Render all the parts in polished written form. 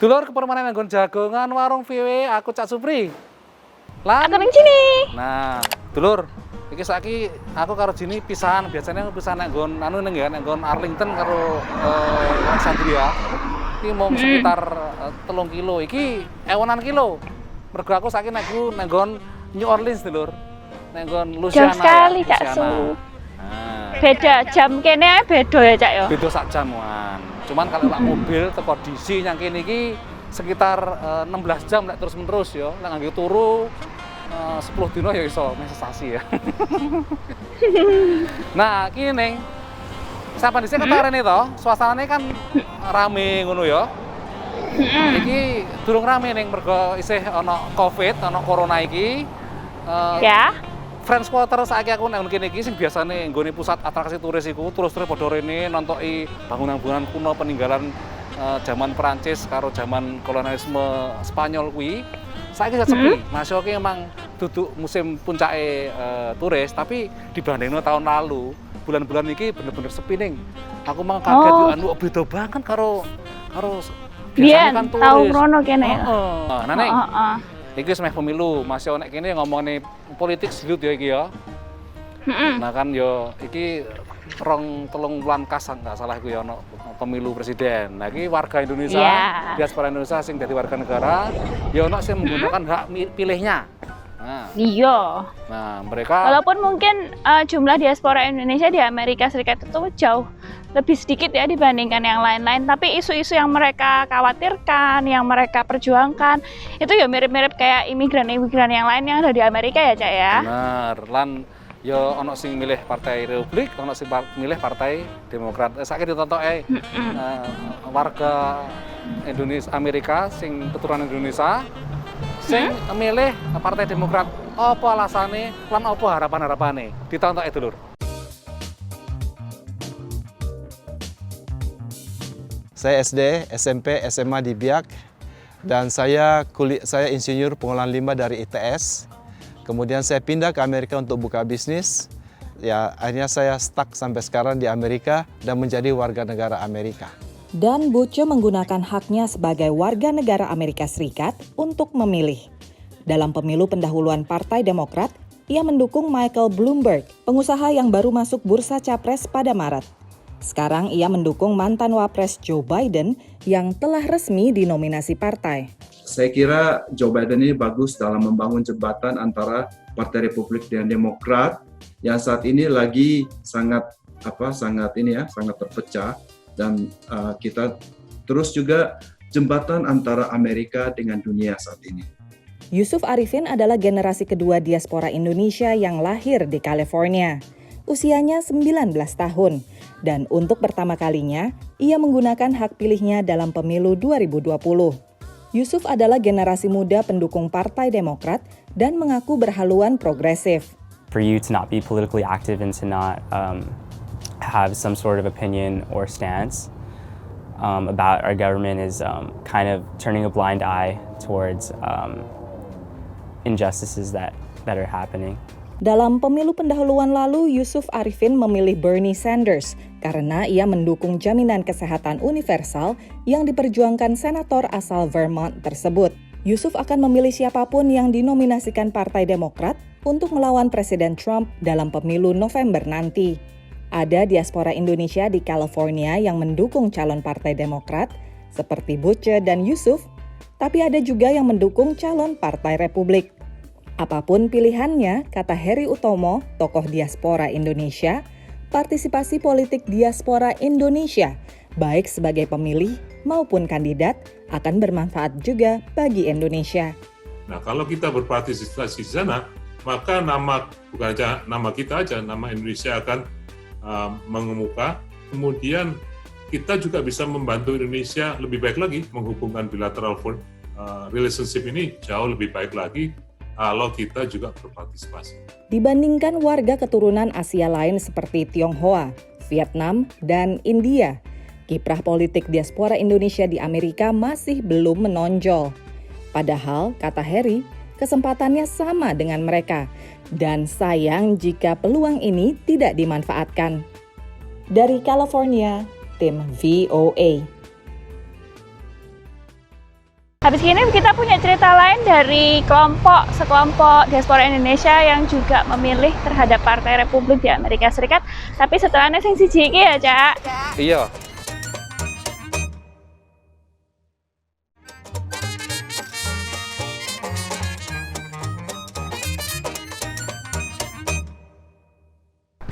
Dulur kepermanen nggon jagongan warung VW aku Cak Supri. Lan. Aku ning sini. Nah, dulur, iki saiki aku karo Jini pisahan. Biasanya aku pisahan nek nggon anu ning ya, nek nggon Arlington karo Alexandria. Iki mung sekitar 3 kilo. Iki ewonan kilo. Mergo aku saiki nek nggon New Orleans, dulur. Nek nggon Louisiana. Jauh sekali, ya, Cak Louisiana. Su. Nah. Beda jam kene ae beda ya, Cak ya. Beda sak jamuan. Cuman kalau lak mobil teko DC yang kene iki sekitar 16 jam lek terus-menerus ya. Lek nganggo turu 10 dino ya iso mesestasi ya. Nah, iki ning sampeyan dhisik ketarene to, suasanane kan rame ngono ya. Iki durung rame ning mergo isih ana Covid, ana corona iki. Ya. Friends Quarter saiki aku nang kene iki sing biasane nggone pusat atraksi turis iku terus-terus padha rene nontoki bangunan-bangunan kuno peninggalan zaman Perancis karo zaman kolonialisme Spanyol kuwi. Saiki sepi. Masih oke emang duduk musim puncake turis, tapi dibandingno tahun lalu, bulan-bulan iki bener-bener sepi ning. Aku mang kaget yo anu beda banget karo biasanya kan turis. Tahu rono kene ya. Heeh. Nah, Neng. Iki wis meh pemilu, masih nek kene ngomongane politik silut ya iki ya. Nah kan yo iki 2-3 bulan kas enggak salah iku ya ono pemilu presiden. Nah iki warga Indonesia, diaspora Indonesia sing dadi warga negara, ya ono sing menggunakan hak pilihnya. Nah. Iya. Nah, mereka walaupun mungkin jumlah diaspora Indonesia di Amerika Serikat itu jauh lebih sedikit ya dibandingkan yang lain-lain, tapi isu-isu yang mereka khawatirkan, yang mereka perjuangkan itu ya mirip-mirip kayak imigran-imigran yang lain yang ada di Amerika ya, Cak ya. Bener, lan yo ono sing milih Partai Republik, ono sing milih Partai Demokrat. Saiki ditontoke warga Indonesia Amerika sing keturunan Indonesia sing milih Partai Demokrat. Apa alasane lan apa harapan-harapane? Ditontoke dulur. Saya SD, SMP, SMA di Biak, dan saya insinyur pengolahan limbah dari ITS. Kemudian saya pindah ke Amerika untuk buka bisnis. Ya, akhirnya saya stuck sampai sekarang di Amerika dan menjadi warga negara Amerika. Dan Buce menggunakan haknya sebagai warga negara Amerika Serikat untuk memilih. Dalam pemilu pendahuluan Partai Demokrat, ia mendukung Michael Bloomberg, pengusaha yang baru masuk bursa capres pada Maret. Sekarang ia mendukung mantan Wapres Joe Biden yang telah resmi dinominasi partai. Saya kira Joe Biden ini bagus dalam membangun jembatan antara Partai Republik dan Demokrat yang saat ini lagi sangat terpecah, dan kita terus juga jembatan antara Amerika dengan dunia saat ini. Yusuf Arifin adalah generasi kedua diaspora Indonesia yang lahir di California. Usianya 19 tahun, dan untuk pertama kalinya, ia menggunakan hak pilihnya dalam pemilu 2020. Yusuf adalah generasi muda pendukung Partai Demokrat dan mengaku berhaluan progresif. For you to not be politically active and to not have some sort of opinion or stance about our government is kind of turning a blind eye towards injustices that are happening. Dalam pemilu pendahuluan lalu, Yusuf Arifin memilih Bernie Sanders karena ia mendukung jaminan kesehatan universal yang diperjuangkan senator asal Vermont tersebut. Yusuf akan memilih siapapun yang dinominasikan Partai Demokrat untuk melawan Presiden Trump dalam pemilu November nanti. Ada diaspora Indonesia di California yang mendukung calon Partai Demokrat seperti Buce dan Yusuf, tapi ada juga yang mendukung calon Partai Republik. Apapun pilihannya, kata Heri Utomo, tokoh diaspora Indonesia, partisipasi politik diaspora Indonesia, baik sebagai pemilih maupun kandidat, akan bermanfaat juga bagi Indonesia. Nah, kalau kita berpartisipasi di sana, maka bukan aja nama kita aja, nama Indonesia akan mengemuka. Kemudian kita juga bisa membantu Indonesia lebih baik lagi, menghubungkan bilateral relationship ini jauh lebih baik lagi kalau kita juga berpartisipasi. Dibandingkan warga keturunan Asia lain seperti Tionghoa, Vietnam, dan India, kiprah politik diaspora Indonesia di Amerika masih belum menonjol. Padahal, kata Heri, kesempatannya sama dengan mereka, dan sayang jika peluang ini tidak dimanfaatkan. Dari California, tim VOA. Habis ini kita punya cerita lain dari sekelompok diaspora Indonesia yang juga memilih terhadap Partai Republik di Amerika Serikat. Tapi setelahnya sing siji iki ya, Cak. Iya.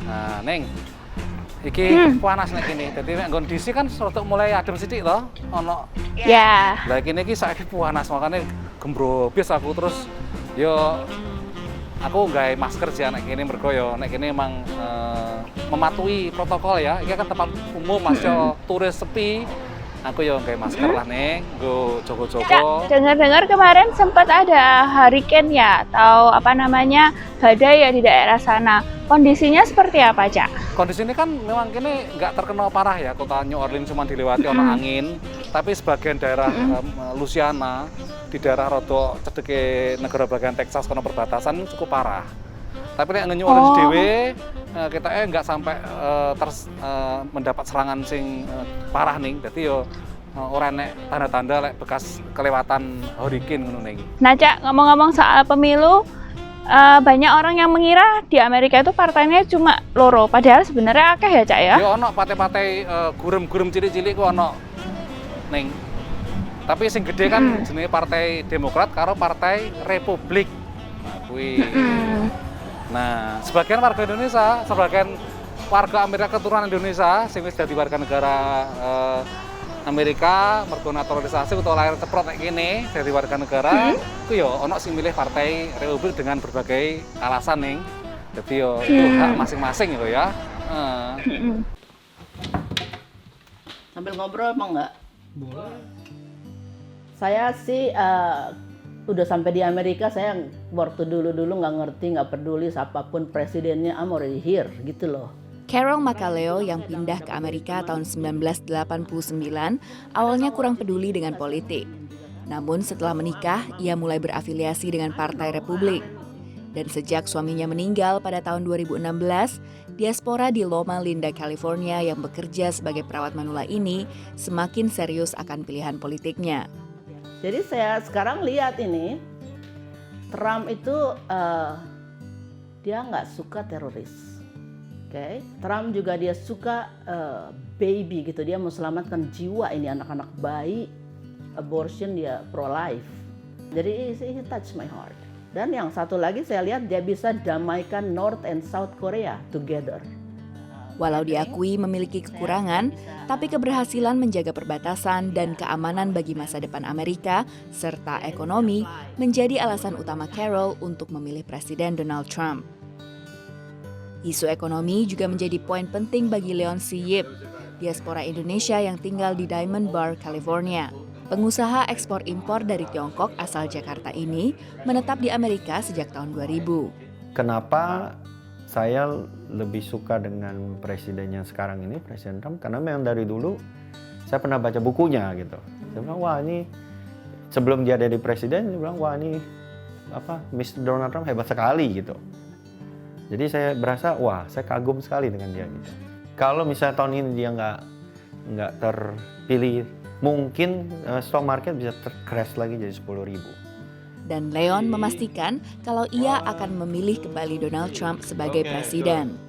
Nah, Neng, iki panas nek kene. Dadi nek nggon DC kan rada mulai adem sithik to, ono. Ya. Lah kene iki saiki panas, makane gembrobis aku terus yo aku nggawe masker sih nek kene mergo yo nek kene emang mematuhi protokol ya. Iki kan tempat umum Mas yo turis sepi. Aku yo nggawe masker lah Neng, nggo jogo-jogo. Dengar-dengar kemarin sempat ada hurricane ya atau apa namanya badai ya di daerah sana. Kondisinya seperti apa, Cak? Kondisi ini kan memang kini nggak terkenal parah ya, kota New Orleans cuma dilewati ono angin, tapi sebagian daerah Louisiana, di daerah rodo cedeke negara bagian Texas kono perbatasan cukup parah. Tapi nek New Orleans dhewe kita nggak sampai mendapat serangan sing parah nih, jadi yo ora nek tanda-tanda lek bekas kelewatan hurricane ngono ning. Nah, Cak, ngomong-ngomong soal pemilu, banyak orang yang mengira di Amerika itu partainya cuma loro, padahal sebenarnya akeh ya, Cak ya? Yo ono partai-partai gurem-gurem cilik-cilik ku ono ning. Tapi sing gede kan jenenge Partai Demokrat karo Partai Republik. Nah, kuwi. Nah, sebagian warga Indonesia, sebagian warga Amerika keturunan Indonesia sing wis dadi warga negara Amerika mergo naturalisasi utawa lahir ceprot kayak gini dari warga negara, itu yo ono sing milih Partai Republik dengan berbagai alasan nih. Jadi yo itu hak masing-masing yo ya. Sambil ngobrol emang nggak? Boleh. Saya sih udah sampai di Amerika, saya waktu dulu nggak ngerti, nggak peduli siapapun presidennya, I'm already here gitu loh. Carol Macaleo yang pindah ke Amerika tahun 1989 awalnya kurang peduli dengan politik. Namun setelah menikah, ia mulai berafiliasi dengan Partai Republik. Dan sejak suaminya meninggal pada tahun 2016, diaspora di Loma Linda, California yang bekerja sebagai perawat manula ini semakin serius akan pilihan politiknya. Jadi saya sekarang lihat ini, Trump itu dia nggak suka teroris. Okay. Trump juga dia suka baby gitu, dia mau selamatkan jiwa ini anak-anak bayi, abortion, dia pro-life. Jadi he touch my heart. Dan yang satu lagi saya lihat dia bisa damaikan North and South Korea together. Walau diakui memiliki kekurangan, tapi keberhasilan menjaga perbatasan dan keamanan bagi masa depan Amerika serta ekonomi menjadi alasan utama Carol untuk memilih Presiden Donald Trump. Isu ekonomi juga menjadi poin penting bagi Leon Si Yip, diaspora Indonesia yang tinggal di Diamond Bar, California. Pengusaha ekspor-impor dari Tiongkok asal Jakarta ini menetap di Amerika sejak tahun 2000. Kenapa saya lebih suka dengan presiden yang sekarang ini, Presiden Trump? Karena memang dari dulu saya pernah baca bukunya gitu. Saya bilang, wah ini sebelum dia jadi presiden, saya bilang, wah ini Mr. Donald Trump hebat sekali gitu. Jadi saya berasa, wah saya kagum sekali dengan dia gitu. Kalau misalnya tahun ini dia nggak terpilih, mungkin stock market bisa crash lagi jadi 10.000. Dan Leon memastikan kalau ia akan memilih kembali Donald Trump sebagai presiden.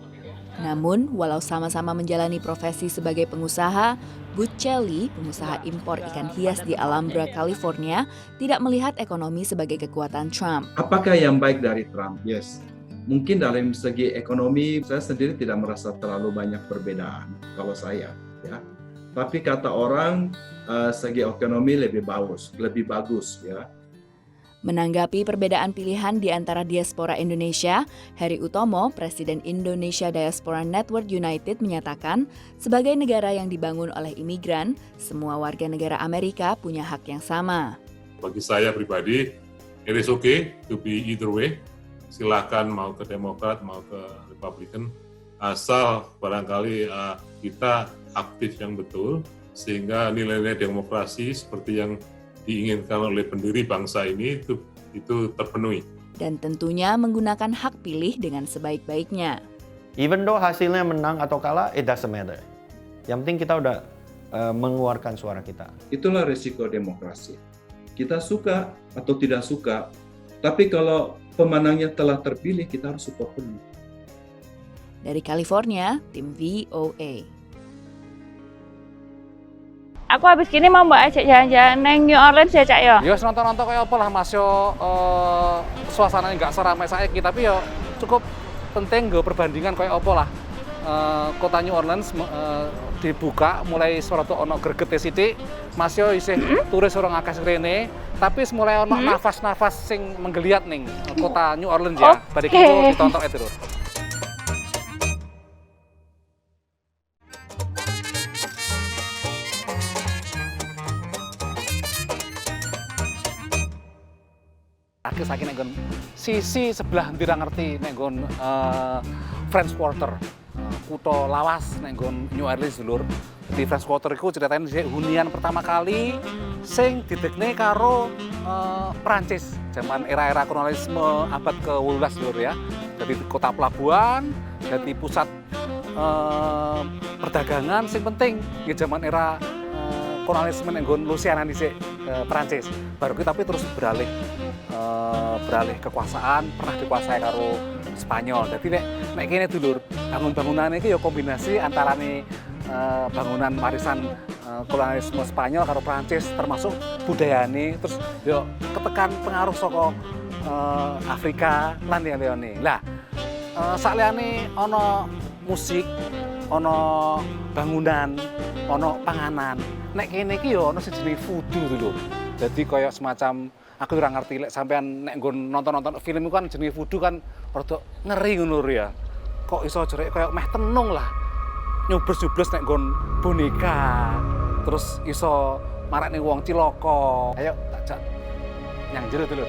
Namun, walau sama-sama menjalani profesi sebagai pengusaha, Butch Shelley, pengusaha impor ikan hias di Alhambra, California, tidak melihat ekonomi sebagai kekuatan Trump. Apakah yang baik dari Trump? Yes. Mungkin dalam segi ekonomi saya sendiri tidak merasa terlalu banyak perbedaan kalau saya ya. Tapi kata orang segi ekonomi lebih bagus ya. Menanggapi perbedaan pilihan di antara diaspora Indonesia, Heri Utomo, Presiden Indonesia Diaspora Network United menyatakan, sebagai negara yang dibangun oleh imigran, semua warga negara Amerika punya hak yang sama. Bagi saya pribadi, it is okay to be either way. Silakan mau ke Demokrat, mau ke Republikan, asal barangkali kita aktif yang betul, sehingga nilai-nilai demokrasi seperti yang diinginkan oleh pendiri bangsa ini itu terpenuhi. Dan tentunya menggunakan hak pilih dengan sebaik-baiknya. Even though hasilnya menang atau kalah, it doesn't matter. Yang penting kita udah mengeluarkan suara kita. Itulah risiko demokrasi. kita suka atau tidak suka. Tapi kalau pemenangnya telah terpilih, kita harus support penuh. Dari California, tim VOA. Aku habis gini mau mbak ajak jalan-jalan neng New Orleans ya Cak ya? Ya nonton-nonton kayak apa lah Mas yo, suasananya nggak seramai saiki, tapi yo cukup penting gue perbandingan kayak apa lah. Kota New Orleans dibuka mulai suatu ono gregete sithik, Mas yo isih turis orang akeh rene, tapi mulai ono nafas-nafas sing menggeliat ning kota New Orleans ya. Bari itu ditonton itu. Akhir saiki nek nggon sisi sebelah ndi ra ngerti nek nggon French Quarter. Kutha lawas nek nggon New Orleans dulur. Di French Quarter iku ceritain dhisik hunian pertama kali sing didekne karo Prancis zaman era-era kolonialisme abad ke-18 dulur ya. Jadi kota pelabuhan, jadi pusat perdagangan sing penting di zaman era kolonialisme nek nggon Louisiana dhisik Prancis. Baru kita tapi terus beralih kekuasaan, pernah dikuasai karo Spanyol. Jadi nek kene dulur, bangun-bangunan iki ya kombinasi antarane bangunan warisan kolonialisme Spanyol karo Prancis, termasuk budayane, terus yo ketekan pengaruh saka Afrika lan liyane. Lah, sakliyane ana musik, ana bangunan, ana panganan. Nek kene iki yo ana sing jenenge voodoo dulur. Jadi kaya semacam aku ora ngerti lek sampean nek nggon nonton-nonton film iku kan jenenge voodoo kan rada ngeri ngono ya. Kok iso jerek kaya meh tenung lah. Nyubles-nyubles nek nggon boneka. Terus iso marakne wong cilaka. Ayo tak jak nyang jero dulu.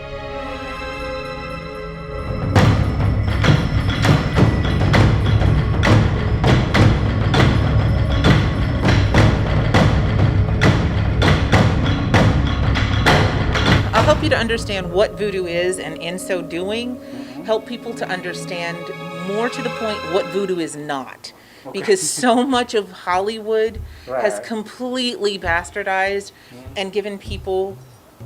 I'll help you to understand what voodoo is, and in so doing, help people to understand more to the point what voodoo is not. Because so much of Hollywood has completely bastardized and given people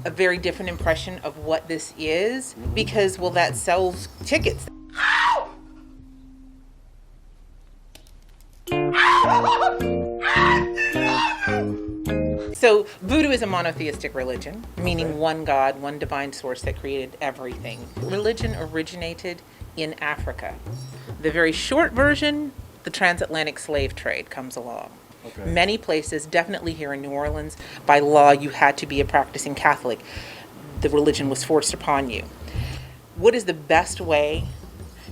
a very different impression of what this is, because, well, that sells tickets. So voodoo is a monotheistic religion, meaning one God, one divine source that created everything. Religion originated in Africa. The very short version, the transatlantic slave trade comes along. Many places, definitely here in New Orleans, by law you had to be a practicing Catholic. The religion was forced upon you. What is the best way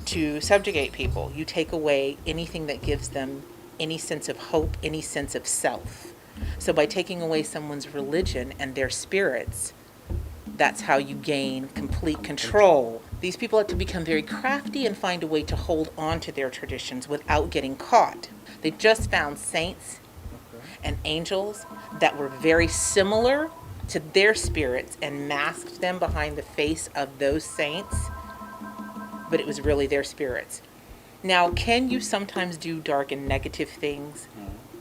to subjugate people? You take away anything that gives them any sense of hope, any sense of self. So by taking away someone's religion and their spirits, that's how you gain complete control. These people had to become very crafty and find a way to hold on to their traditions without getting caught. They just found saints and angels that were very similar to their spirits and masked them behind the face of those saints, but it was really their spirits. Now, can you sometimes do dark and negative things?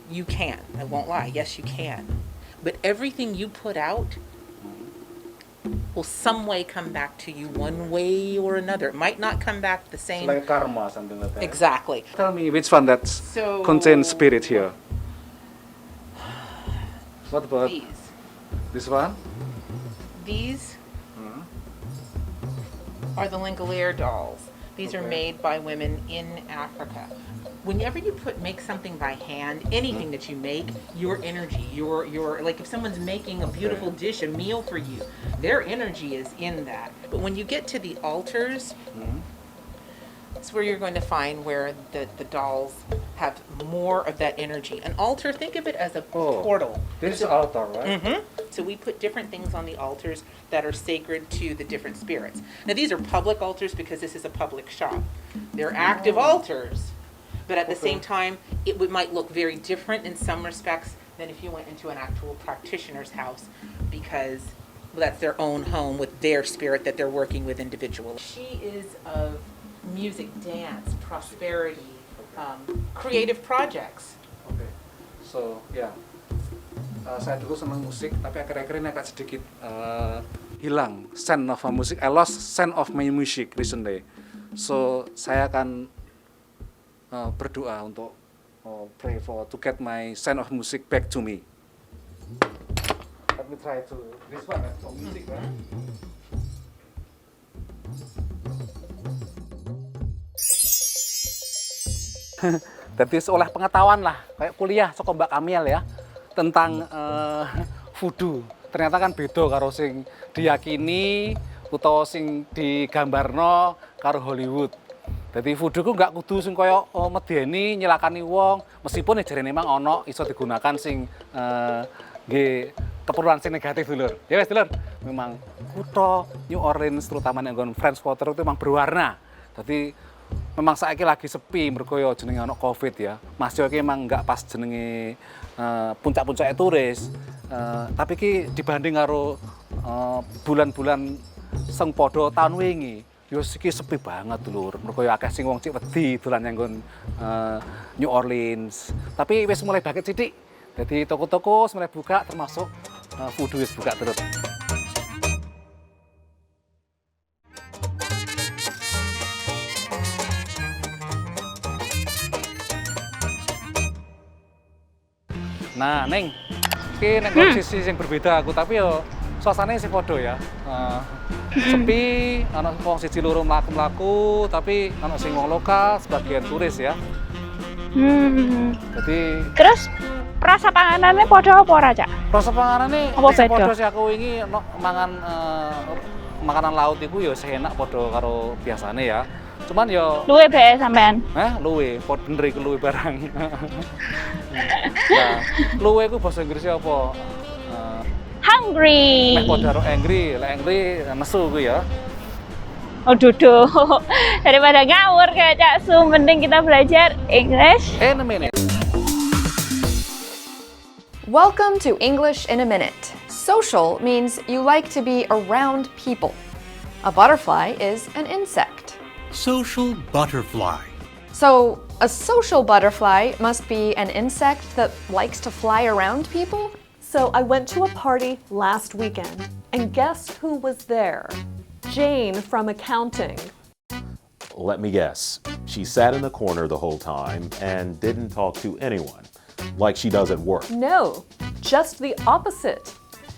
You can. I won't lie. Yes, you can. But everything you put out will some way come back to you one way or another. It might not come back the same. Like karma, something like that. Exactly. Tell me which one that contains spirit here. What about These. this one? These are the Lingalaire dolls. These are made by women in Africa. Whenever you make something by hand, anything that you make, your energy, your like if someone's making a beautiful dish, a meal for you, their energy is in that. But when you get to the altars, it's where you're going to find where the dolls have more of that energy. An altar, think of it as a portal. This is altar, right? So we put different things on the altars that are sacred to the different spirits. Now these are public altars because this is a public shop. They're active altars, but at the same time, it might look very different in some respects than if you went into an actual practitioner's house, because that's their own home with their spirit that they're working with individually. She is of music, dance, prosperity, creative projects. Okay. So yeah. saya dulu senang musik, tapi akhir-akhir ini agak sedikit hilang sense of music. I lost sense of my music recently. So saya akan berdoa untuk pray to get my sense of music back to me. Let me try to this one for music. Jadi oleh pengetahuan lah, kayak kuliah saka Mbak Kamil ya, tentang voodoo. Ternyata kan beda karo sing diyakini utawa sing digambarno karo Hollywood. Jadi voodoo ku nggak kudu sing kaya medeni nyelakani wong, meskipun jarene memang ono iso digunakan sing nggih keperluan sing negatif dulur. Ya wes dulur, memang kutha New Orleans terutama yang French Quarter itu memang berwarna. Jadi memang saiki lagi sepi mergo yo jenenge ono Covid ya. Mas yo iki emang enggak pas jenenge puncak-puncake turis. Tapi ki dibanding karo bulan-bulan sing padha taun wingi, yo iki sepi banget dulur. Mergo yo akeh sing wong cik wedi dolan nyanggon New Orleans. Tapi wis mulai bangkit sithik. Jadi toko-toko mulai buka termasuk voodoo wis buka terus. Nah, Neng, ini sisi yang berbeda aku, tapi yo suasananya sih podo ya. Sepi, anak wong siji loro mlaku-mlaku, tapi anak sing wong lokal, sebagian turis ya. Jadi Terus rasa panganannya podo apa ora, Cak? rasa panganane Apa sing beda? podo sih aku wingi mangan makanan laut iku yo enak podo karo biasane ya. Cuman yo Luwe bae sampean. luwe, pod bener iku luwe barang. Nah, luwe iku bahasa Inggrisnya apa? Hungry. Nek podo karo angry, lek angry nesu ku ya. Oh duduh. Daripada ngawur kayak Cak Su, mending kita belajar English. In a minute. Welcome to English in a Minute. Social means you like to be around people. A butterfly is an insect. Social butterfly. So, a social butterfly must be an insect that likes to fly around people? So I went to a party last weekend, and guess who was there? Jane from accounting. Let me guess. She sat in the corner the whole time and didn't talk to anyone, like she does at work. No, just the opposite.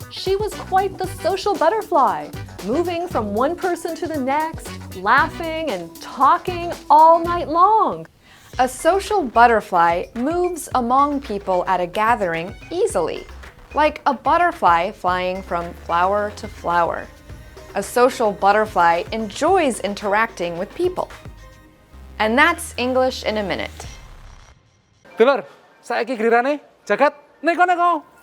She was quite the social butterfly, moving from one person to the next, laughing and talking all night long. A social butterfly moves among people at a gathering easily, like a butterfly flying from flower to flower. A social butterfly enjoys interacting with people. And that's English in a Minute. Dulur, saiki gilirannya jagat neko-neko.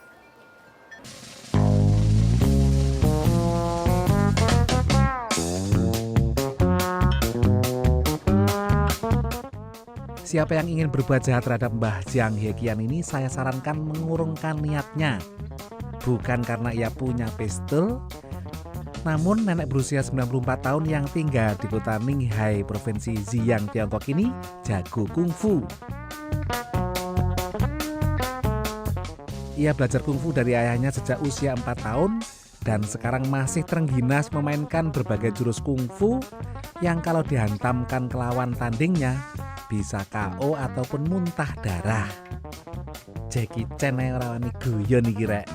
Siapa yang ingin berbuat jahat terhadap Mbah Jiang Hekian ini, saya sarankan mengurungkan niatnya. Bukan karena ia punya pistol, namun nenek berusia 94 tahun yang tinggal di kota Ninghai, Provinsi Zhejiang, Tiongkok ini jago kungfu. Ia belajar kungfu dari ayahnya sejak usia 4 tahun dan sekarang masih terengginas memainkan berbagai jurus kungfu yang kalau dihantamkan ke lawan tandingnya bisa KO ataupun muntah darah. Jackie Chan yang rawani guyon iki rek.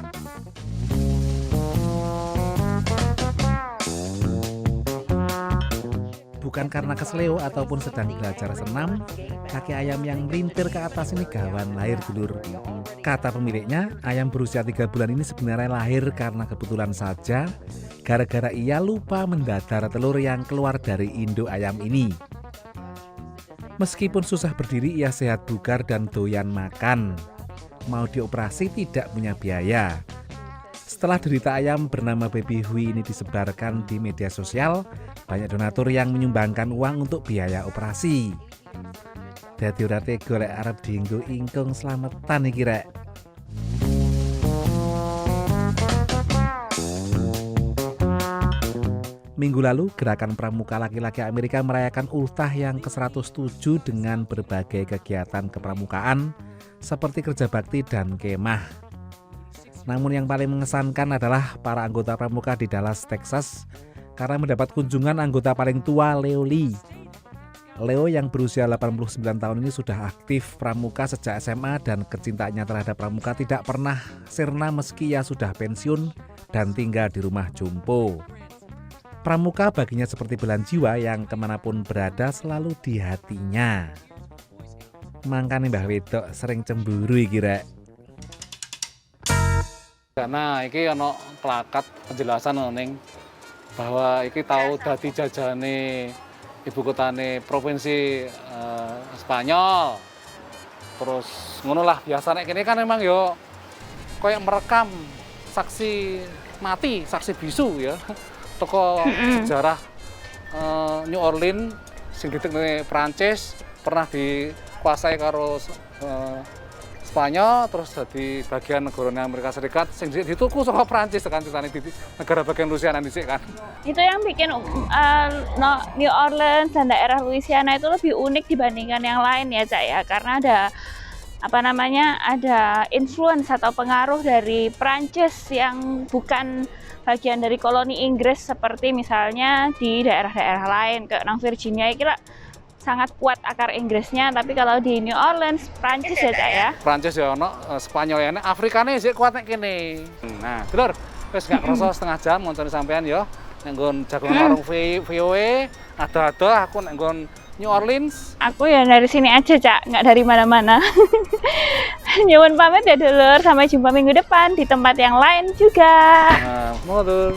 Bukan karena kesleo ataupun sedang belajar senam, kaki ayam yang melintir ke atas ini gawan lahir dulur. Kata pemiliknya, ayam berusia 3 bulan ini sebenarnya lahir karena kebetulan saja, gara-gara ia lupa mendadar telur yang keluar dari induk ayam ini. Meskipun susah berdiri, ia sehat bugar dan doyan makan. Mau dioperasi tidak punya biaya. Setelah derita ayam bernama Baby Hui ini disebarkan di media sosial, banyak donatur yang menyumbangkan uang untuk biaya operasi. Dadi ora tega lek arep dienggo ingkung slametan iki rek. Minggu lalu, gerakan pramuka laki-laki Amerika merayakan ultah yang ke-107 dengan berbagai kegiatan kepramukaan seperti kerja bakti dan kemah. Namun yang paling mengesankan adalah para anggota pramuka di Dallas, Texas, karena mendapat kunjungan anggota paling tua, Leo Lee. Leo yang berusia 89 tahun ini sudah aktif pramuka sejak SMA dan kecintaannya terhadap pramuka tidak pernah sirna meski ia sudah pensiun dan tinggal di rumah jompo. Pramuka baginya seperti belahan jiwa yang kemanapun berada selalu di hatinya. Makanya Mbah Wedok sering cemburu iki rek. Karena iki ono plakat penjelasan ning bahwa iki tahu dadi jajane ibu kotane provinsi Spanyol. Terus ngono lah biasa nek kene kan memang yo koyo merekam saksi mati, saksi bisu ya. Toko sejarah New Orleans sing ditekne Prancis pernah dikuasai karo Spanyol terus jadi bagian negara Amerika Serikat sing dituku saka Prancis kan ceritane di negara bagian Louisiana dhisik kan. Itu yang bikin New Orleans dan daerah Louisiana itu lebih unik dibandingkan yang lain ya Cak ya, karena ada influence atau pengaruh dari Prancis yang bukan bagian dari koloni Inggris seperti misalnya di daerah-daerah lain kayak nang Virginia kira sangat kuat akar Inggrisnya, tapi kalau di New Orleans Prancis ya Cak ya. Prancis ya ono, Spanyol ya, Afrikane sik kuat nek kene. Nah, dulur, wis gak kerasa setengah jam ngontoni sampean ya. Nek nggon jagongan warung VOA, ada-ada aku nek nggon New Orleans. Aku ya dari sini aja Cak, nggak dari mana-mana. Nyuwun pamit ya dulur, sampai jumpa minggu depan di tempat yang lain juga. Nah, mau dulur.